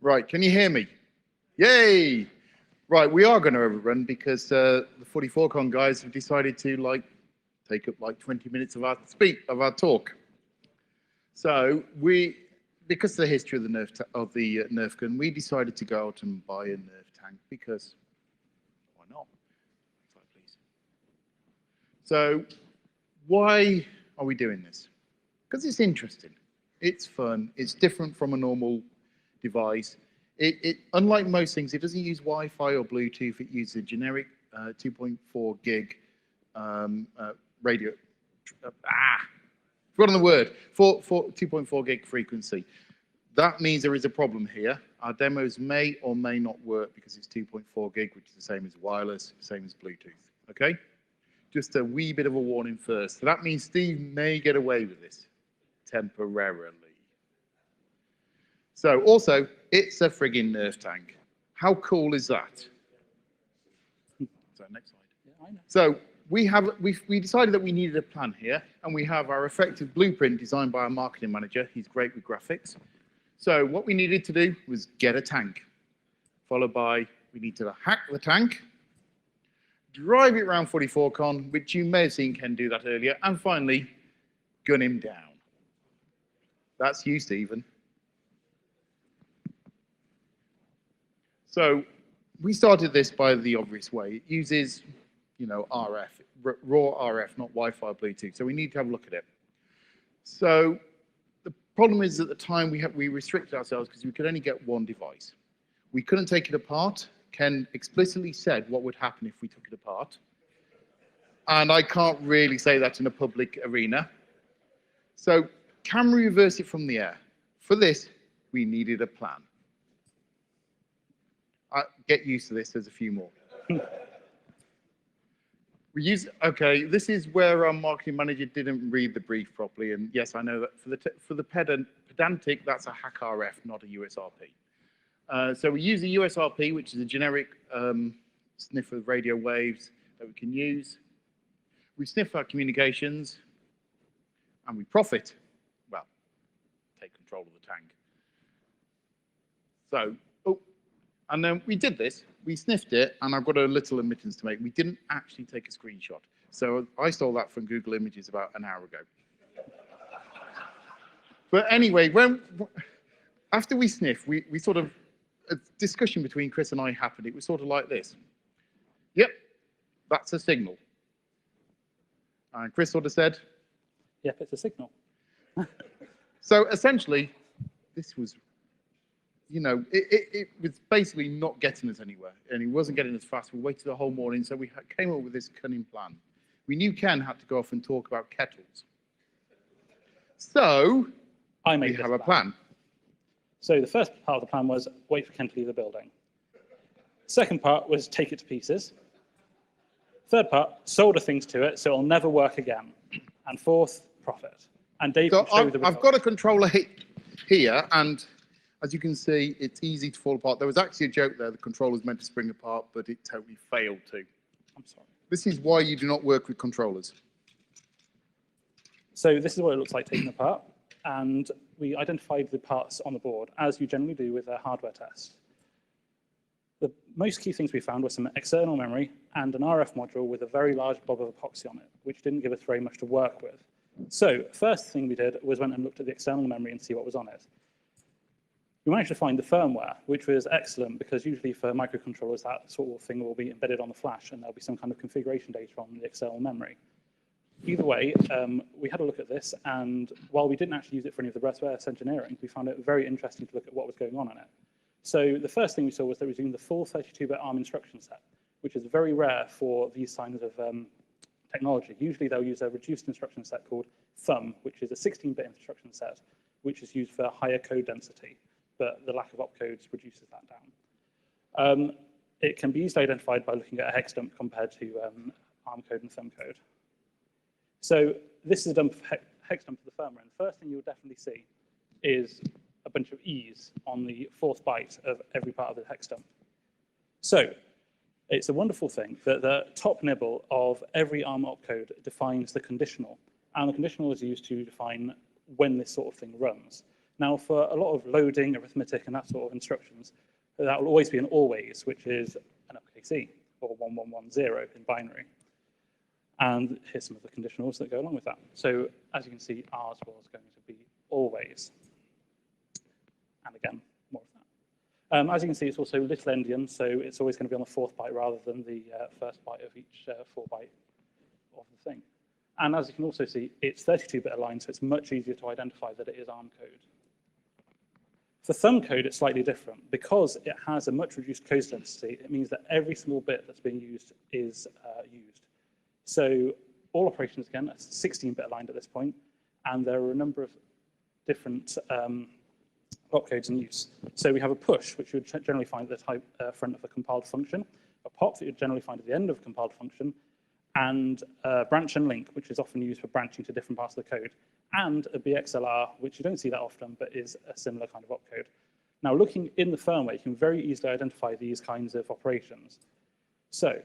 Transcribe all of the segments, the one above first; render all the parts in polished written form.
Right, can you hear me? Yay! Right, we are going to overrun because the 44Con guys have decided to take up 20 minutes of our talk. So because of the history of the Nerf gun, we decided to go out and buy a Nerf tank because why not? Slide, please. So why are we doing this? Because it's interesting, it's fun, it's different from a normal device. Unlike most things, it doesn't use Wi-Fi or Bluetooth. It uses a generic 2.4 gig radio. Forgotten the word. For 2.4 gig frequency. That means there is a problem here. Our demos may or may not work because it's 2.4 gig, which is the same as wireless, same as Bluetooth. Okay? Just a wee bit of a warning first. So that means Steve may get away with this temporarily. So also, it's a friggin' Nerf tank. How cool is that? So next slide. Yeah, I know. So we decided that we needed a plan here, and we have our effective blueprint designed by our marketing manager. He's great with graphics. So what we needed to do was get a tank, followed by we need to hack the tank, drive it around 44Con, which you may have seen Ken do that earlier, and finally, gun him down. That's you, Stephen. So we started this by the obvious way. It uses, RF, raw RF, not Wi-Fi or Bluetooth. So we need to have a look at it. So the problem is at the time we restricted ourselves because we could only get one device. We couldn't take it apart. Ken explicitly said what would happen if we took it apart. And I can't really say that in a public arena. So can we reverse it from the air? For this, we needed a plan. Get used to this, there's a few more. Okay, this is where our marketing manager didn't read the brief properly. And yes, I know that for the pedantic, that's a hack RF, not a USRP. So we use a USRP, which is a generic sniffer of radio waves that we can use. We sniff our communications and we profit. Well, take control of the tank. So, and then we did this, we sniffed it, and I've got a little admittance to make. We didn't actually take a screenshot. So I stole that from Google Images about an hour ago. But anyway, after we sniffed, we sort of, a discussion between Chris and I happened. It was sort of like this. Yep, that's a signal. And Chris sort of said, yep, it's a signal. So essentially, this was, it was basically not getting us anywhere, and it wasn't getting us fast. We waited the whole morning, so we came up with this cunning plan. We knew Ken had to go off and talk about kettles. So we have a plan. So the first part of the plan was wait for Ken to leave the building. Second part was take it to pieces. Third part, solder things to it so it'll never work again. And fourth, profit. And Dave can show the results. I've got a controller here, and as you can see, it's easy to fall apart. There was actually a joke there. The controller was meant to spring apart, but it totally failed to. I'm sorry. This is why you do not work with controllers. So this is what it looks like taken apart. And we identified the parts on the board, as you generally do with a hardware test. The most key things we found were some external memory and an RF module with a very large blob of epoxy on it, which didn't give us very much to work with. So first thing we did was went and looked at the external memory and see what was on it. We managed to find the firmware, which was excellent because usually for microcontrollers, that sort of thing will be embedded on the flash and there'll be some kind of configuration data on the external memory. Either way, we had a look at this, and while we didn't actually use it for any of the reverse engineering, we found it very interesting to look at what was going on in it. So the first thing we saw was that we were using the full 32-bit ARM instruction set, which is very rare for these kinds of technology. Usually they'll use a reduced instruction set called Thumb, which is a 16-bit instruction set, which is used for higher code density, but the lack of opcodes reduces that down. It can be easily identified by looking at a hex dump compared to ARM code and Thumb code. So this is a dump hex dump of the firmware, and the first thing you'll definitely see is a bunch of E's on the fourth byte of every part of the hex dump. So it's a wonderful thing that the top nibble of every ARM opcode defines the conditional, and the conditional is used to define when this sort of thing runs. Now, for a lot of loading, arithmetic, and that sort of instructions, that will always be an always, which is an uppercase E, or 1110 in binary. And here's some of the conditionals that go along with that. So as you can see, ours was going to be always. And again, more of that. As you can see, it's also little endian, so it's always going to be on the 4th byte rather than the first byte of each 4 byte of the thing. And as you can also see, it's 32-bit aligned, so it's much easier to identify that it is ARM code. For thumb code, it's slightly different. Because it has a much reduced code density, it means that every small bit that's being used is used. So all operations, again, are 16-bit aligned at this point, and there are a number of different opcodes in use. So we have a push, which you would generally find at the front of a compiled function, a pop that you'd generally find at the end of a compiled function, and branch and link, which is often used for branching to different parts of the code, and a BXLR, which you don't see that often, but is a similar kind of opcode. Now, looking in the firmware, you can very easily identify these kinds of operations. So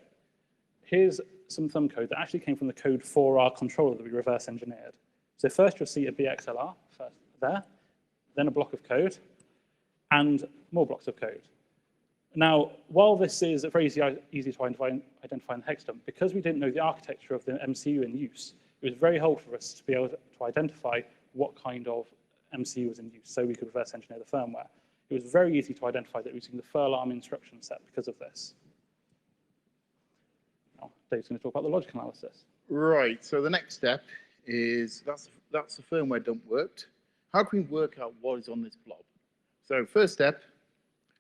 here's some thumb code that actually came from the code for our controller that we reverse engineered. So first you'll see a BXLR first there, then a block of code, and more blocks of code. Now, while this is very easy to identify in the hex dump, because we didn't know the architecture of the MCU in use, it was very helpful for us to be able to identify what kind of MCU was in use, so we could reverse engineer the firmware. It was very easy to identify that we were using the furlong instruction set because of this. Now, Dave's going to talk about the logic analysis. Right, so the next step is, that's the firmware dump worked. How can we work out what is on this blob? So first step,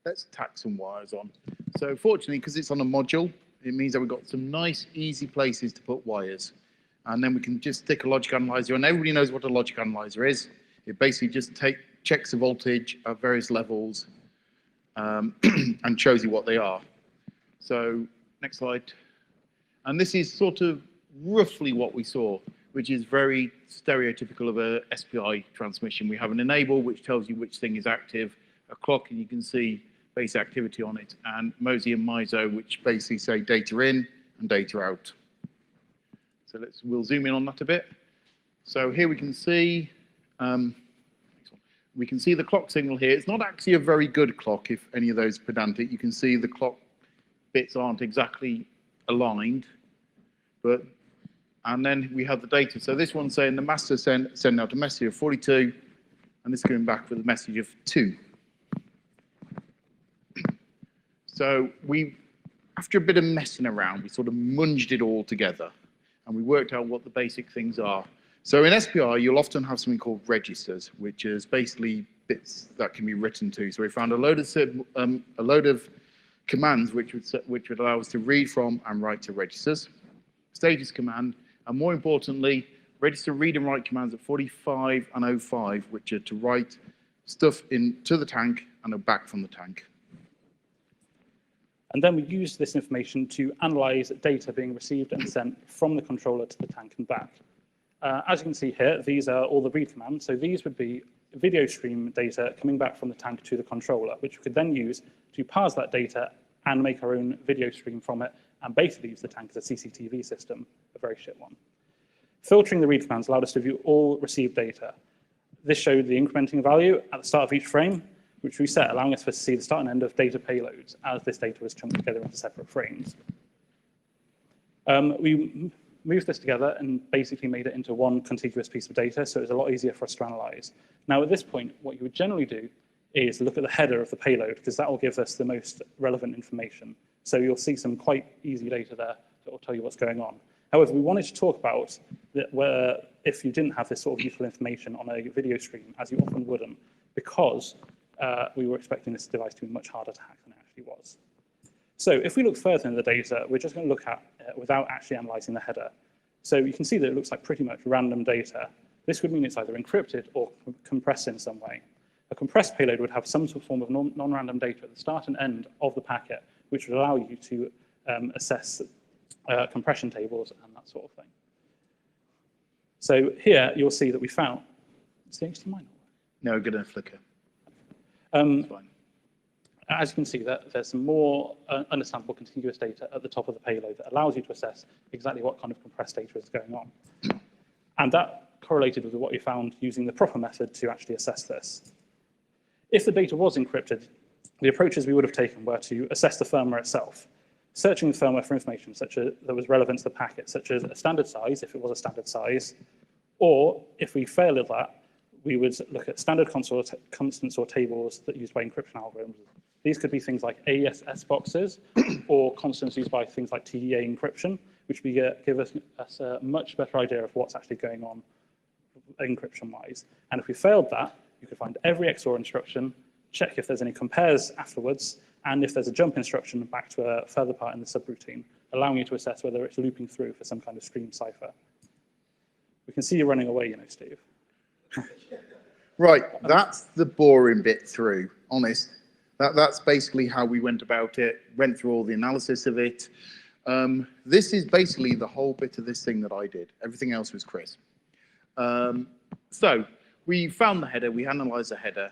let's tack some wires on. So fortunately, because it's on a module, it means that we've got some nice, easy places to put wires. And then we can just stick a logic analyzer, and everybody knows what a logic analyzer is. It basically just checks the voltage at various levels and shows you what they are. So next slide. And this is sort of roughly what we saw, which is very stereotypical of a SPI transmission. We have an enable, which tells you which thing is active, a clock, and you can see base activity on it, and MOSI and MISO, which basically say data in and data out. So we'll zoom in on that a bit. So here we can see the clock signal here. It's not actually a very good clock, if any of those pedantic. You can see the clock bits aren't exactly aligned, and then we have the data. So this one's saying the master send out a message of 42, and this is coming back with a message of 2. So after a bit of messing around, we sort of munged it all together, and we worked out what the basic things are. So in SPI, you'll often have something called registers, which is basically bits that can be written to. So we found a load of commands which would allow us to read from and write to registers, status command, and more importantly, register read and write commands at 45 and 05, which are to write stuff into the tank and back from the tank. And then we use this information to analyze data being received and sent from the controller to the tank and back. As you can see here, these are all the read commands. So these would be video stream data coming back from the tank to the controller, which we could then use to parse that data and make our own video stream from it, and basically use the tank as a CCTV system, a very shit one. Filtering the read commands allowed us to view all received data. This showed the incrementing value at the start of each frame, which we set, allowing us to see the start and end of data payloads as this data was chunked together into separate frames. We moved this together and basically made it into one contiguous piece of data, so it was a lot easier for us to analyze. Now, at this point, what you would generally do is look at the header of the payload, because that will give us the most relevant information. So you'll see some quite easy data there that will tell you what's going on. However, we wanted to talk about that where if you didn't have this sort of useful information on a video stream, as you often wouldn't, because we were expecting this device to be much harder to hack than it actually was. So if we look further in the data, we're just going to look at it without actually analyzing the header. So you can see that it looks like pretty much random data. This would mean it's either encrypted or compressed in some way. A compressed payload would have some sort of form of non-random data at the start and end of the packet, which would allow you to assess compression tables and that sort of thing. So here you'll see that we found, is the HDMI not working? No, good enough flicker. That's fine. As you can see, there's some more understandable contiguous data at the top of the payload that allows you to assess exactly what kind of compressed data is going on. And that correlated with what we found using the proper method to actually assess this. If the data was encrypted, the approaches we would have taken were to assess the firmware itself, searching the firmware for information such as that was relevant to the packet, such as a standard size, if it was a standard size, or if we failed at that, we would look at standard constants or tables that used by encryption algorithms. These could be things like AES boxes or constants used by things like TDA encryption, which would give us a much better idea of what's actually going on encryption-wise. And if we failed that, you could find every XOR instruction, check if there's any compares afterwards, and if there's a jump instruction back to a further part in the subroutine, allowing you to assess whether it's looping through for some kind of stream cipher. We can see you running away, you know, Steve. Right, that's the boring bit through, honest. That's basically how we went about it, went through all the analysis of it. This is basically the whole bit of this thing that I did. Everything else was Chris. So we found the header, we analyzed the header,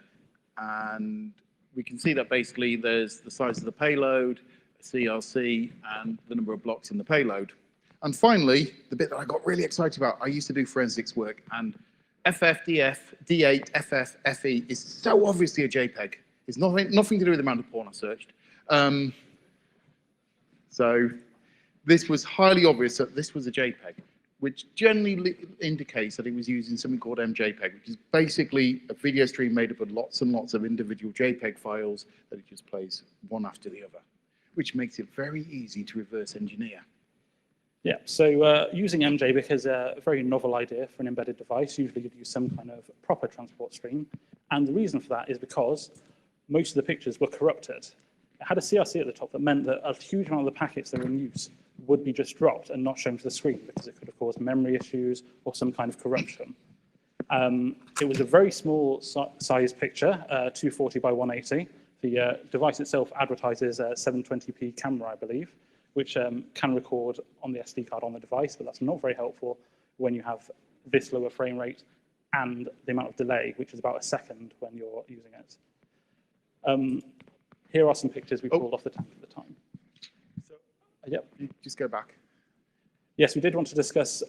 and we can see that basically there's the size of the payload, CRC, and the number of blocks in the payload. And finally, the bit that I got really excited about, I used to do forensics work, and FF, DF, D8, FF, FE is so obviously a JPEG. It's nothing to do with the amount of porn I searched. So this was highly obvious that this was a JPEG, which generally indicates that it was using something called MJPEG, which is basically a video stream made up of lots and lots of individual JPEG files that it just plays one after the other, which makes it very easy to reverse engineer. Yeah, so using MJPEG is a very novel idea for an embedded device. Usually you'd use some kind of proper transport stream. And the reason for that is because most of the pictures were corrupted. It had a CRC at the top that meant that a huge amount of the packets that were in use would be just dropped and not shown to the screen because it could have caused memory issues or some kind of corruption. It was a very small size picture, 240 by 180. The device itself advertises a 720p camera, I believe, which can record on the SD card on the device, but that's not very helpful when you have this lower frame rate and the amount of delay, which is about a second when you're using it. Here are some pictures we pulled off the tank at the time. So, yep. Just go back. Yes, we did want to discuss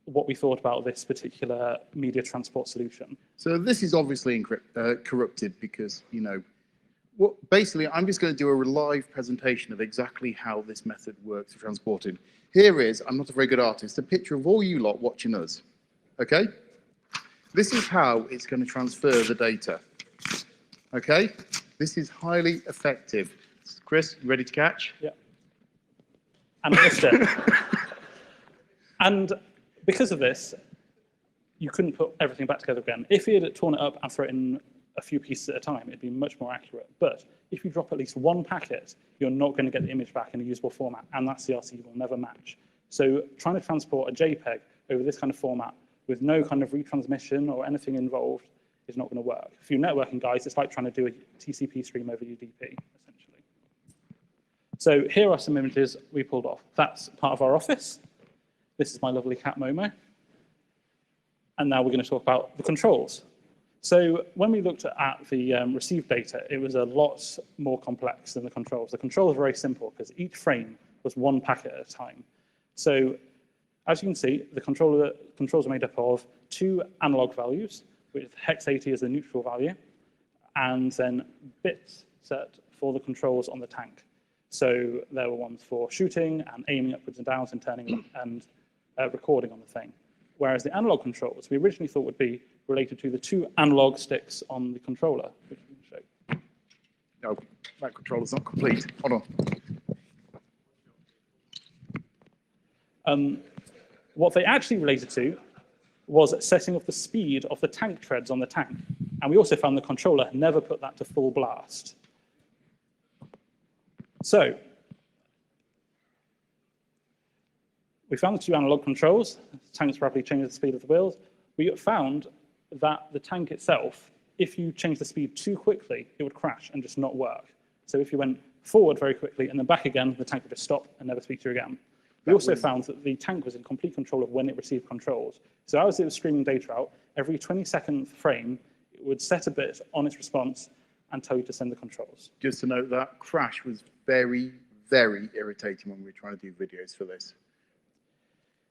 what we thought about this particular media transport solution. So this is obviously corrupted because, you know, basically I'm just going to do a live presentation of exactly how this method works for transporting. Here is, I'm not a very good artist, a picture of all you lot watching us, okay? This is how it's going to transfer the data, okay? This is highly effective. Chris, you ready to catch? Yeah. And I missed it. And because of this, you couldn't put everything back together again. If you had torn it up and thrown it in a few pieces at a time, it'd be much more accurate. But if you drop at least one packet, you're not going to get the image back in a usable format, and that CRC will never match. So trying to transport a JPEG over this kind of format with no kind of retransmission or anything involved is not going to work. For you networking guys, it's like trying to do a TCP stream over UDP, essentially. So here are some images we pulled off. That's part of our office. This is my lovely cat Momo. And now we're going to talk about the controls. So when we looked at the received data, it was a lot more complex than the controls. The controls were very simple because each frame was one packet at a time. So as you can see, the controls are made up of two analog values, with hex 80 as the neutral value, and then bits set for the controls on the tank. So there were ones for shooting and aiming upwards and downwards and turning and recording on the thing. Whereas the analog controls, we originally thought would be related to the two analog sticks on the controller, which we can show. No, that controller's not complete. Hold on. What they actually related to was setting up the speed of the tank treads on the tank. And we also found the controller never put that to full blast. So we found the two analog controls. The tanks rapidly changes the speed of the wheels. We found that the tank itself, if you change the speed too quickly, it would crash and just not work. So if you went forward very quickly and then back again, the tank would just stop and never speak to you again. We also found that the tank was in complete control of when it received controls. So as it was streaming data out, every 22nd frame, it would set a bit on its response and tell you to send the controls. Just to note, that crash was very, very irritating when we were trying to do videos for this.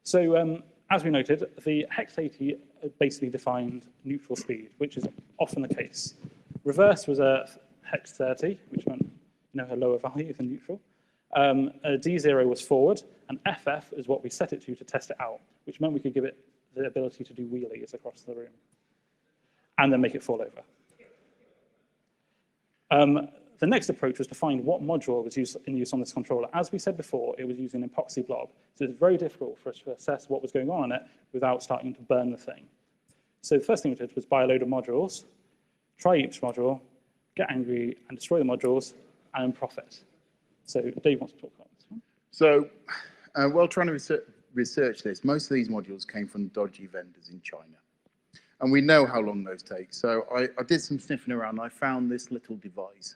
So as we noted, the hex 80 basically defined neutral speed, which is often the case. Reverse was a hex 30, which meant a lower value than neutral. A D0 was forward, and FF is what we set it to test it out, which meant we could give it the ability to do wheelies across the room and then make it fall over. The next approach was to find what module was in use on this controller. As we said before, it was using an epoxy blob, so it's very difficult for us to assess what was going on in it without starting to burn the thing. So the first thing we did was buy a load of modules, try each module, get angry, and destroy the modules, and profit. So Dave wants to talk about this one. So while trying to research this, most of these modules came from dodgy vendors in China. And we know how long those take. So I did some sniffing around. I found this little device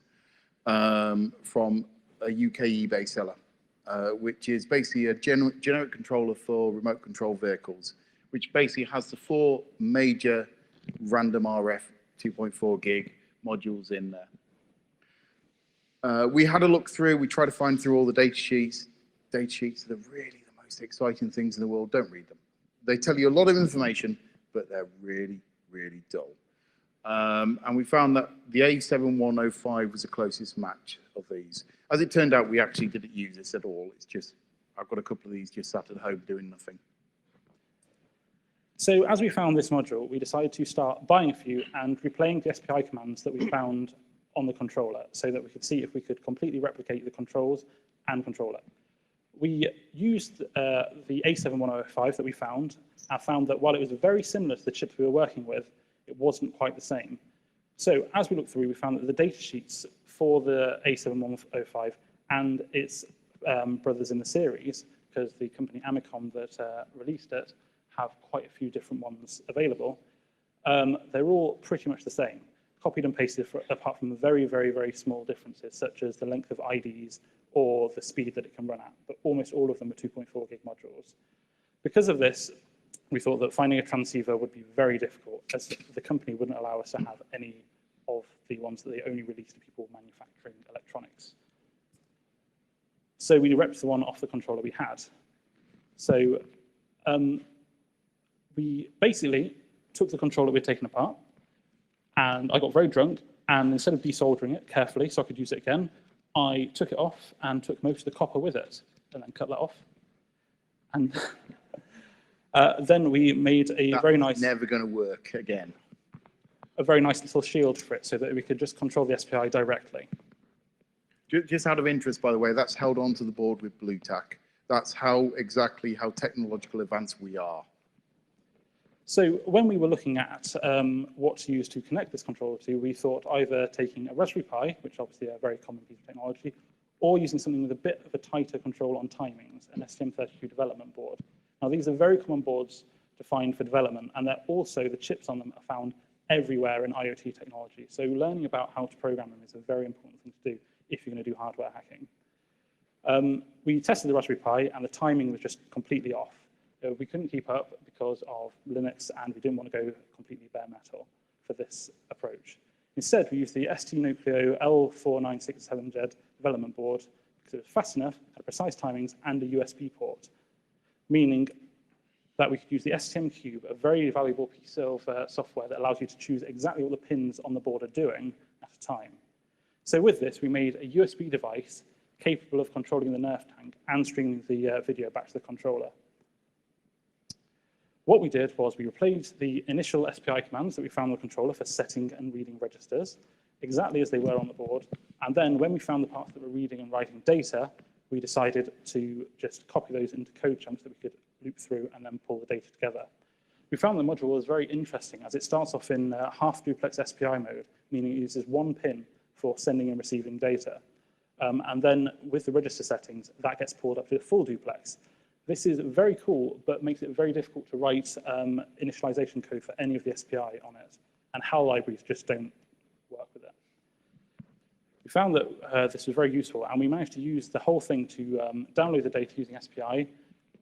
from a UK eBay seller, which is basically a generic controller for remote control vehicles, which basically has the 4 major random RF 2.4 gig modules in there. We had a look through, we tried to find through all the data sheets. Data sheets are really the most exciting things in the world. Don't read them. They tell you a lot of information, but they're really, really dull. And we found that the A7105 was the closest match of these. As it turned out, we actually didn't use this at all. It's just, I've got a couple of these just sat at home doing nothing. So as we found this module, we decided to start buying a few and replaying the SPI commands that we found on the controller so that we could see if we could completely replicate the controls and controller. We used the A7105 that we found and found that while it was very similar to the chips we were working with, it wasn't quite the same. So as we looked through, we found that the data sheets for the A7105 and its brothers in the series, because the company Amicom that released it have quite a few different ones available, they're all pretty much the same, copied and pasted apart from very, very, very small differences, such as the length of IDs or the speed that it can run at, but almost all of them are 2.4 gig modules. Because of this, we thought that finding a transceiver would be very difficult, as the company wouldn't allow us to have any of the ones that they only release to people manufacturing electronics. So we ripped the one off the controller we had. So we basically took the controller we'd taken apart, and I got very drunk, and instead of desoldering it carefully so I could use it again, I took it off and took most of the copper with it, and then cut that off. And then we made a very nice... never going to work again. A very nice little shield for it so that we could just control the SPI directly. Just out of interest, by the way, that's held onto the board with blue tack. That's exactly how technological advanced we are. So when we were looking at what to use to connect this controller to, we thought either taking a Raspberry Pi, which obviously a very common piece of technology, or using something with a bit of a tighter control on timings, an STM32 development board. Now, these are very common boards to find for development, and they're also, the chips on them are found everywhere in IoT technology. So learning about how to program them is a very important thing to do if you're going to do hardware hacking. We tested the Raspberry Pi, and the timing was just completely off. We couldn't keep up because of limits, and we didn't want to go completely bare metal for this approach. Instead, we used the ST Nucleo L4967Z development board because it was fast enough, had precise timings, and a USB port, meaning that we could use the STM Cube, a very valuable piece of software that allows you to choose exactly what the pins on the board are doing at a time. So with this, we made a USB device capable of controlling the Nerf tank and streaming the video back to the controller. What we did was we replaced the initial SPI commands that we found on the controller for setting and reading registers, exactly as they were on the board. And then when we found the parts that were reading and writing data, we decided to just copy those into code chunks that we could loop through and then pull the data together. We found the module was very interesting as it starts off in half duplex SPI mode, meaning it uses one pin for sending and receiving data. And then with the register settings, that gets pulled up to full duplex. This is very cool, but makes it very difficult to write initialization code for any of the SPI on it, and HAL libraries just don't work with it. We found that this was very useful, and we managed to use the whole thing to download the data using SPI,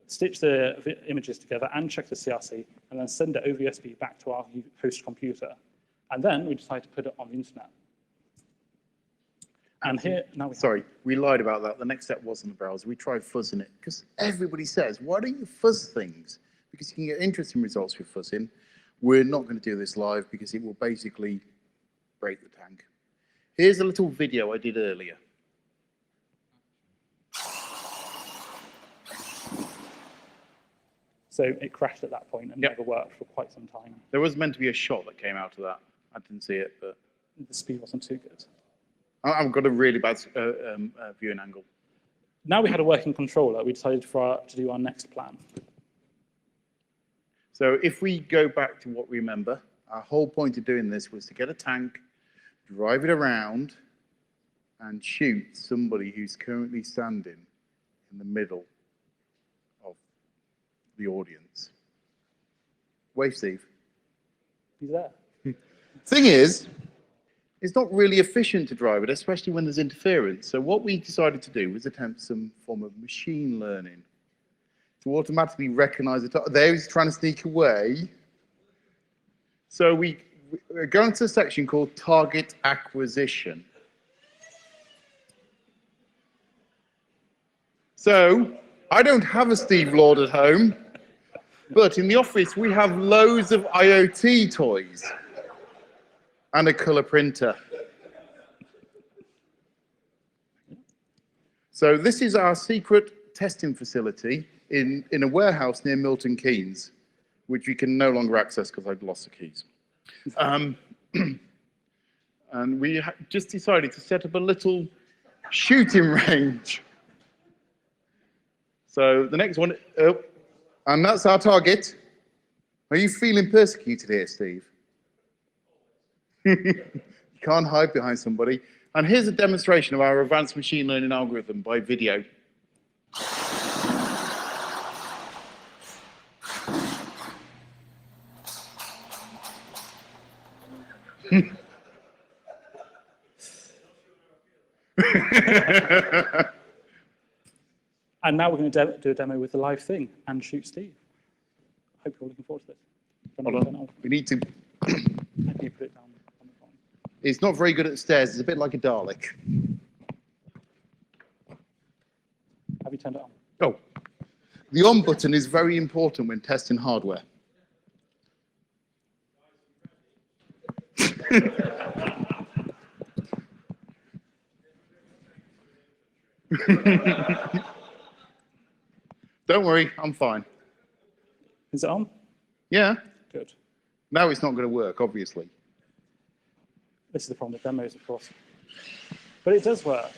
stitch the images together and check the CRC, and then send it over USB back to our host computer. And then we decided to put it on the internet. And here, now we lied about that. The next step was in the browser. We tried fuzzing it because everybody says, why don't you fuzz things? Because you can get interesting results with fuzzing. We're not going to do this live because it will basically break the tank. Here's a little video I did earlier. So it crashed at that point and Yep. never worked for quite some time. There was meant to be a shot that came out of that. I didn't see it, but The speed wasn't too good. I've got a really bad viewing angle. Now we had a working controller, we decided to do our next plan. So if we go back to what we remember, our whole point of doing this was to get a tank, drive it around, and shoot somebody who's currently standing in the middle of the audience. Wave, Steve. He's there. Thing is, it's not really efficient to drive it, especially when there's interference. So what we decided to do was attempt some form of machine learning to automatically recognize the target. There he's trying to sneak away. So we're going to a section called target acquisition. So I don't have a Steve Lord at home, but in the office we have loads of IoT toys and a color printer. So this is our secret testing facility in a warehouse near Milton Keynes, which we can no longer access because I've lost the keys. And we just decided to set up a little shooting range. So the next one, oh, and that's our target. Are you feeling persecuted here, Steve? You can't hide behind somebody. And here's a demonstration of our advanced machine learning algorithm by video. And now we're going to do a demo with the live thing and shoot Steve. Hope you're looking forward to this. Hold on. We need to. How can you put it down on the phone? It's not very good at the stairs. It's a bit like a Dalek. Have you turned it on? Oh, the on button is very important when testing hardware. Don't worry, I'm fine. Is it on? Yeah. Good. Now it's not going to work, obviously. This is the problem with demos, of course. But it does work.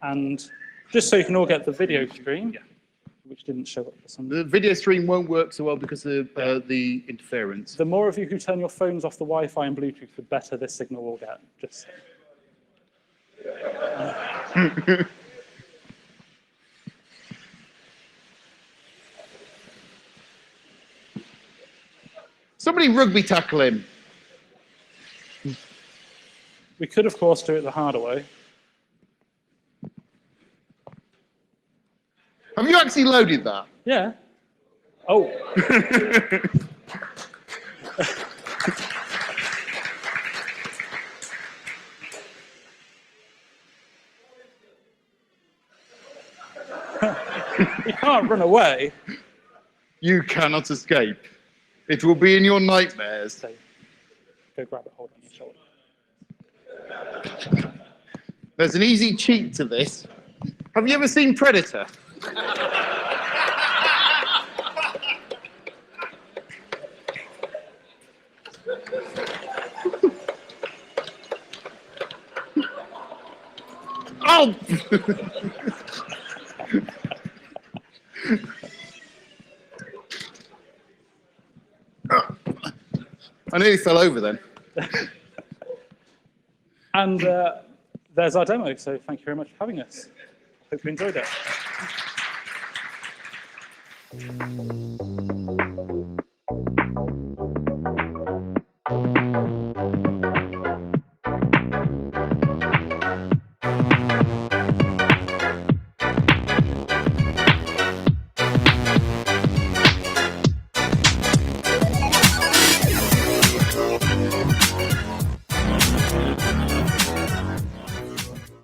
And just so you can all get the video screen, which didn't show up for some reason. The video stream won't work so well because of the interference. The more of you who turn your phones off the Wi-Fi and Bluetooth, the better this signal will get. Just. Somebody rugby tackle him. We could, of course, do it the harder way. Have you actually loaded that? Yeah. Oh. You can't run away. You cannot escape. It will be in your nightmares. So, go grab it, hold on your shoulder. There's an easy cheat to this. Have you ever seen Predator? Oh! I nearly fell over then. And there's our demo, so thank you very much for having us. Hope you enjoyed it.